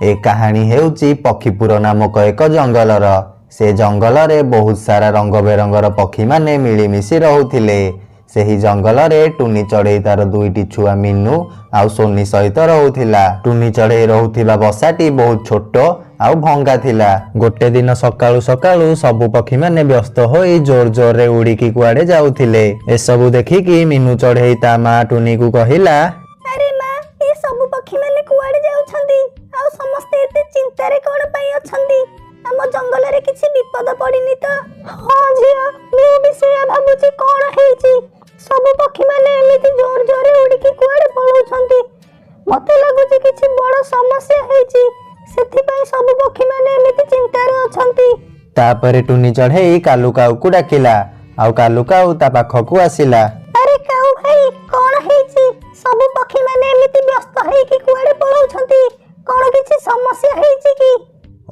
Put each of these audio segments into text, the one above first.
ए कहानी हेउची पक्षीपुर नामक एक जंगलर। से जंगल में बहुत सारा रंग बेरंगर पक्षी माने मिलीमिशी रोते। सेही जंगल में टुनी चढ़ई तार दुईटी छुआ मीनू आउ सोनी सहित रोला। टुनी चढ़ई रोहुथिबा बसाटी बहुत छोट आउ भंगा थिला। गोटे दिन सकाळु सकाळु सबु पक्षी माने व्यस्त होई जोर जोर रे उड़ीकी कुआडे जाउथिले। एसबु देखिकी मीनू चढ़ई ता मां टुनी को कहिला, अरे मां, ए सबु पक्षी माने कुआडे जाउछंदी आउ समस्ते एते चिंता रे कोन पई अछंदी? हम जंगल रे किछि विपद पड़िनी तो? हां झिया, मु भी सेया भाबुची कोन हेची। सबु पक्षी माने एमिति जोर जोर रे उड़ीकी कुआडे पळौछंदी। मते लागुची किछि बड़ समस्या हेची, सेथि पई सबु पक्षी माने एमिति चिंता रे अछंती। तापरे टुनी चढ़ई कालू काऊ को डाकिला आउ कालू काऊ ता पाखकू आसिला। अरे काऊ भाई, कोन हेची? सबु पक्षी माने एमिति व्यस्त हेकी कुआडे पळौछंती, कोन किछि समस्या हेची की?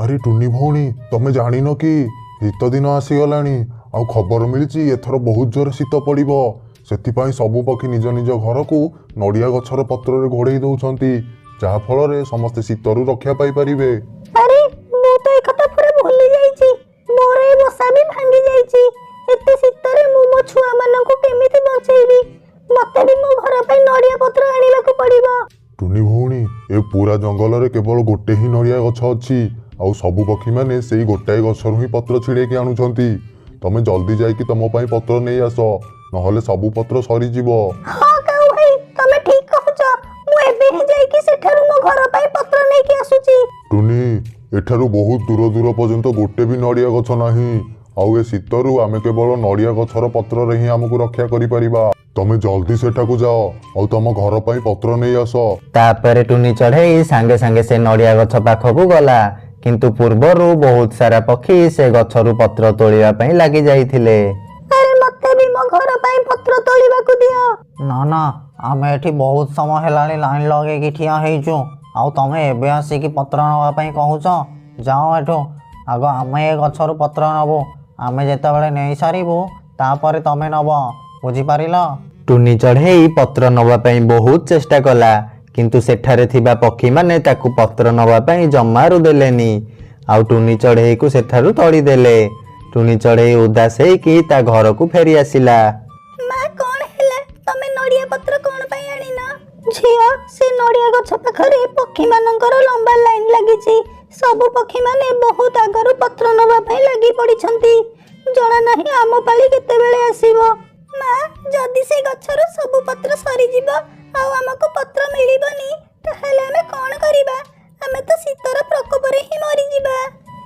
अरे टुनी भौणी, तमे जानिनो कि शीत दिन आसीगलानी आउ खबर मिली एथर बहुत जोर शीत पड़िबो। सेथिपाई सबु पक्षी निज निज घर को नड़िया गछर पत्र रे घोड़ेई दउछंती, जहा फल रे समस्त शीतरु रक्षा पाई परिबे। अरे मु तो एकथा पूरा भूली जाईची, मोर ए बसा भी भांगी जाईची। एते शीत रे मु मो छुआ मानन को केमिति बचेइबी? मते भी मो घर पे नड़िया पत्र आनिला को पड़िबो। टुनी भौणी, ए पूरा जंगल रे केवल गोटे ही नड़िया गछ अछि आउ सबु पक्षी माने सेई गोटाए गछरु ही पत्र छिड़ेकी आनुछंती। तमे जल्दी जाईकी तम पई पत्र नै आस, नहले सबु पत्र सरी जिवो। हां काऊ भाई, तमे ठीक कहछ। मु एबे ही जाईकी सेठारु मो घर पई पत्र नै की आसुची। टुनी, एठारु बहुत दूर दूर पर्यंत गोटे भी नड़िया गछ नाही आउ ए शीतरु आमे केवल नड़िया गछर पत्र रे ही हमकु रक्षा करि परिबा। तमे जल्दी सेठाकू जाओ आउ तम घर पई पत्र नै आस। तापरे टुनी चढ़ई सांगे सांगे से नड़िया गछ पाखकू गला, किंतु पूर्वरु बहुत सारा पक्षी से गछरु पत्र तोड़िबा पई लागि जाइथिले। अरे मते भी मो घर पई पत्र तोड़िबा को दियो। ना ना, आमे एठी बहुत समय हेलानी लाइन लगे कि ठिया हेइछु आउ तमे एबे आसी कि पत्र नवा पई कहूछ। जाओ एठो, आगो आमे ए गछरु पत्र नबो। आमे जेतेबेले नेई सारिबो तापरे तमे नबो, बुझी पारिलो? टुनी चढ़ई पत्र नवा पई बहुत चेष्टा कला, किंतु सेठारे थिबा पक्षी माने ताकू पत्र नवा पई जमारू देलेनी आउ टुनी चढ़ई को सेठारु तोड़ी देले। टुनी चढ़ई उदास हेकी ता घर को फेरी आसिला। मां, कोन हेला? तमे नड़िया पत्र कोन पई आनिना? झिया, से नड़िया गछ पाखरे पक्षी मानकर लंबा लाइन लागिची। सब पक्षी माने बहुत आगरु पत्र नवा पई लागि पड़िछंती। जणा नाही आम पाली केते बेले आसीबो। मां, जदी से गछरो सब पत्र सरी जिवो आउ हमको पत्र मिलिबनी, ताहाले हमें कोन करिबा? हमें तो शीतर प्रकोप रे ही मरि जिबा।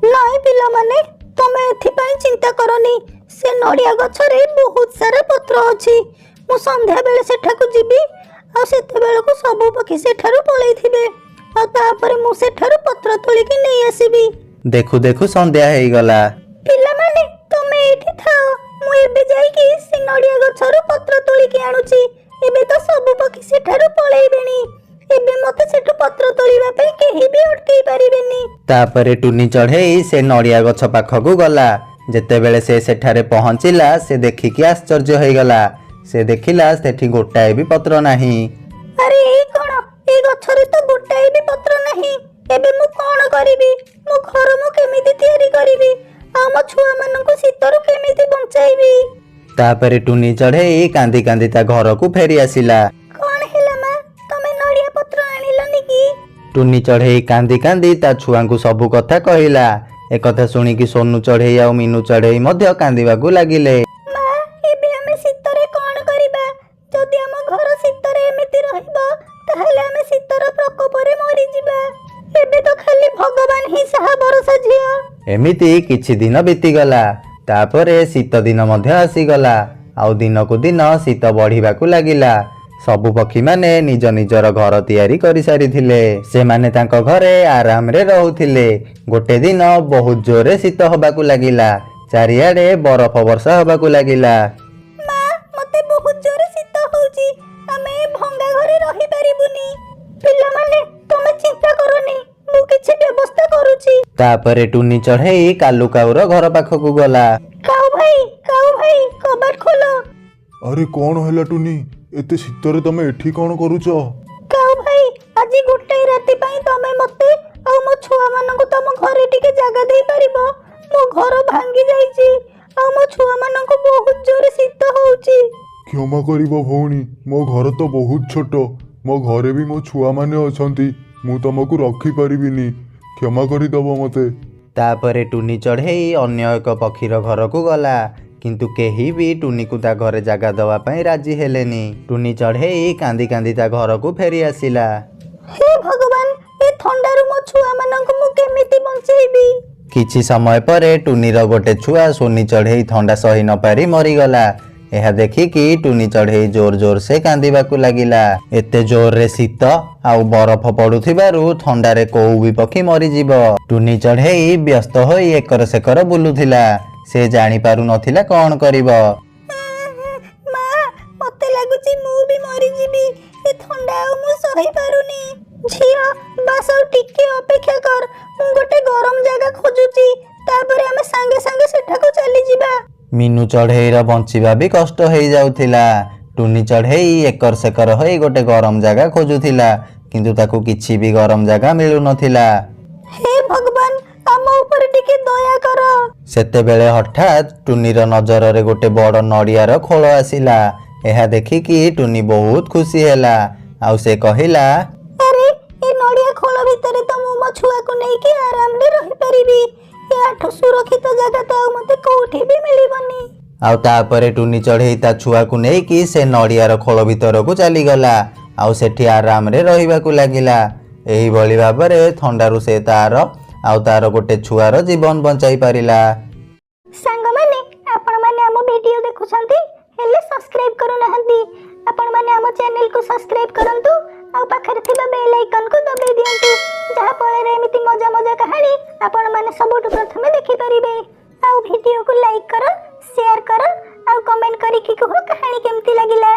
नाही पिला माने, तमे एथि पई चिंता करनी। से नड़िया गछरे बहुत सारा पत्र अछि। मु संध्या बेले सेठाकू जिबी आ सेते बेले को सब पक्षी सेठारु पळै थिबे आ तापरे मु सेठारु पत्र तोली के नै आसीबी। देखु देखु संध्या हेई गला। पिला माने, तमे एठी थाओ, मु एबे जाई कि से नड़िया गछरु पत्र तोली के आनुची। एबे तो सब पक्षी सेठारु पळैबेनी। एबे मते सेठु पत्र तोलिबा पे केही भी अटकै परिबेनी। तापरे टुनी चढ़ई से नड़िया गछ पाखकू गला। जेतेबेले से सेठारे पहुंचिला से देखिकी आश्चर्य होई गला। से देखिला सेठी गोटाए भी पत्र नाही। अरे ए कोन? ए गछरे तो गोटाए भी पत्र नाही। एबे मु कोन करिबी? मु घर मु केमिति तयारी करिबी? आ म छुआ माननको शीतरु केमिति बंचाइबी? तापरे टुनी चढ़ई कांदी कांदी ता घर को फेरी आसिला। कोन हेला मां, तमे नड़िया पत्र आनिलनी की? टुनी चढ़ई कांदी कांदी ता छुआंकू सबु कथा कहिला। एक कथा सुनिकी सोनू चढ़ई आ मीनू चढ़ई मध्य कांदीबाकू लागिले। मां, एबे हमें शीतरे कोन करिबा? जदि हम घर शीतरे एमिति रहइबो ताहाले हमें शीतर प्रकोप रे मरि जिबा। एबे तो खाली भगवान ही साहा भरोसा झियो। एमिति किछि दिन बीतीगला। तापरे शीत दिन मध्य आसीगला आउ दिन को दिन शीत बढ़िबाकू लागिला। सबु पक्षी माने निज निजर घर तैयारी करि सारिथिले। से माने तांको घरे आराम रे रहुथिले। गोटे दिन बहुत जोरे शीत होबाकू लागिला। चारियाडे बरफ वर्षा होबाकू लागिला। मां, मते बहुत जोरे शीत होउची। हमें भंगा घरे रहि परिबुनी। पिला माने, तमे चिंता करनी, मु किछि व्यवस्था करूची। तापरे टुनी चढ़ई कालू काऊर घर पाखकू गला। काऊ भाई, कबाट खोलो। अरे कौन हैला टुनी, एते शीतरे तमे एठी कौन करूछ? काऊ भाई, आज गोटे राति पई तमे मते ଆଉ ମୋ ଛୁଆମାନଙ୍କୁ ତମ ଘରେ ଟିକେ ଜାଗା ଦେଇପାରିବ? ମୋ ଘର ଭାଙ୍ଗି ଯାଇଛି ଆଉ ମୋ ଛୁଆମାନଙ୍କୁ ବହୁତ ଜୋରେ ଶୀତ ହଉଛି। କ୍ଷମା କରିବ ଭଉଣୀ, ମୋ ଘର ତ ବହୁତ ଛୋଟ। ମୋ ଘରେ ବି ମୋ ଛୁଆମାନେ ଅଛନ୍ତି। ମୁଁ ତମକୁ ରଖିପାରିବିନି। କ୍ଷମା କରିଦବ ମୋତେ। ତାପରେ ଟୁନି ଚଢ଼େଇ ଅନ୍ୟ ଏକ ପକ୍ଷୀର ଘରକୁ ଗଲା, କିନ୍ତୁ କେହି ବି ଟୁନିକୁ ତା ଘରେ ଜାଗା ଦେବା ପାଇଁ ରାଜି ହେଲେନି। ଟୁନି ଚଢ଼େଇ କାନ୍ଦି କାନ୍ଦି ତା ଘରକୁ ଫେରି ଆସିଲା। ହେ ଭଗବାନ, ଏ ଥଣ୍ଡାରୁ ମୋ ଛୁଆମାନଙ୍କୁ ମୁଁ କେମିତି ବଞ୍ଚେଇବି? କିଛି ସମୟ ପରେ ଟୁନିର ଗୋଟେ ଛୁଆ ସୁନି ଚଢ଼େଇ ଥଣ୍ଡା ସହି ନ ପାରି ମରିଗଲା। ଏହା ଦେଖିକି ଟୁନି ଚଢ଼େଇ ଜୋର ଜୋର ସେ କାନ୍ଦିବାକୁ ଲାଗିଲା। ଏତେ ଜୋରରେ ଶୀତ ଆଉ ବରଫ ପଡୁଥିବାରୁ ଥଣ୍ଡାରେ କୋଉ ବି ପକ୍ଷୀ ମରିଯିବ। ଟୁନି ଚଢ଼େଇ ବ୍ୟସ୍ତ ହୋଇ ଏକର ସେକର ବୁଲୁଥିଲା। ସେ ଜାଣିପାରୁ ନଥିଲା କ'ଣ କରିବ। ମା, ମତେ ଲାଗୁଛି ମୁଁ ବି ମରିଯିବି। ଏ ଥଣ୍ଡା ଆଉ ମୁଁ ସହି ପାରୁନି। ଝିଅ, ବାସ୍ ଆଉ ଟିକେ ଅପେକ୍ଷା କର। ମୁଁ ଗୋଟେ ଗରମ ଜାଗା ଖୋଜୁଛି, ତାପରେ ଆମେ ସାଙ୍ଗେ ସାଙ୍ଗେ ସେଠାକୁ ଚାଲିଯିବା। ମିନୁ ଚଢ଼େଇର ବଞ୍ଚିବା ବି କଷ୍ଟ ହେଇଯାଉଥିଲା। ଟୁନି ଚଢ଼େଇ ଏକର ସେକର ହୋଇ ଗୋଟେ ଗରମ ଜାଗା ଖୋଜୁଥିଲା, କିନ୍ତୁ ତାକୁ କିଛି ବି ଗରମ ଜାଗା ମିଳୁନଥିଲା। ହେ ଭଗବାନ, ଆମ ଉପରେ ଟିକେ ଦୟା କର। ସେତେବେଳେ ହଠାତ୍ ଟୁନିର ନଜରରେ ଗୋଟେ ବଡ଼ ନଡ଼ିଆର ଖୋଳ ଆସିଲା। ଏହା ଦେଖିକି ଟୁନି ବହୁତ ଖୁସି ହେଲା, ଆଉ ସେ କହିଲା, ଆରେ, ଏ ନଡ଼ିଆ ଖୋଳ ଭିତରେ ତ ମୁଁ ମୋ ଛୁଆକୁ ନେଇକି ଆରାମରେ ରହିପାରିବି। ଏହାଠୁ ସୁରକ୍ଷିତ ଜାଗା ତ ଆଉ ମତେ କୋଉଠି ବି ମିଳିବନି। ଆଉ ତାପରେ ଟୁନି ଚଢ଼େଇ ତା ଛୁଆକୁ ନେଇକି ସେ ନଡ଼ିଆର ଖୋଳ ଭିତରକୁ ଚାଲିଗଲା, ଆଉ ସେଠି ଆରାମରେ ରହିବାକୁ ଲାଗିଲା। ଏହିଭଳି ଭାବରେ ଥଣ୍ଡାରୁ ସେ ତାର ଗୋଟେ ଛୁଆର ଜୀବନ ବଞ୍ଚାଇ ପାରିଲା। ସାଙ୍ଗମାନେ, ଆପଣମାନେ ଆମ ଭିଡିଓ ଦେଖୁଛନ୍ତି ହେଲେ ସବସ୍କ୍ରାଇବ କରୁନାହାନ୍ତି। ଆପଣମାନେ ଆମ ଚ୍ୟାନେଲକୁ ସବସ୍କ୍ରାଇବ କରନ୍ତୁ ଆଉ ପାଖରେ ଥିବା ବେଲ୍ ଆଇକନକୁ ଦବାଇ ଦିଅନ୍ତୁ, ଯାହା ଫଳରେ ଏମିତି ମଜା ମଜା କାହାଣୀ ଆପଣମାନେ ସବୁଠୁ ପ୍ରଥମେ ଦେଖିପାରିବେ। ଆଉ ଭିଡିଓକୁ ଲାଇକ୍ କର, ସେୟାର କର ଆଉ କମେଣ୍ଟ କରିକି କୁହ କାହାଣୀ କେମିତି ଲାଗିଲା।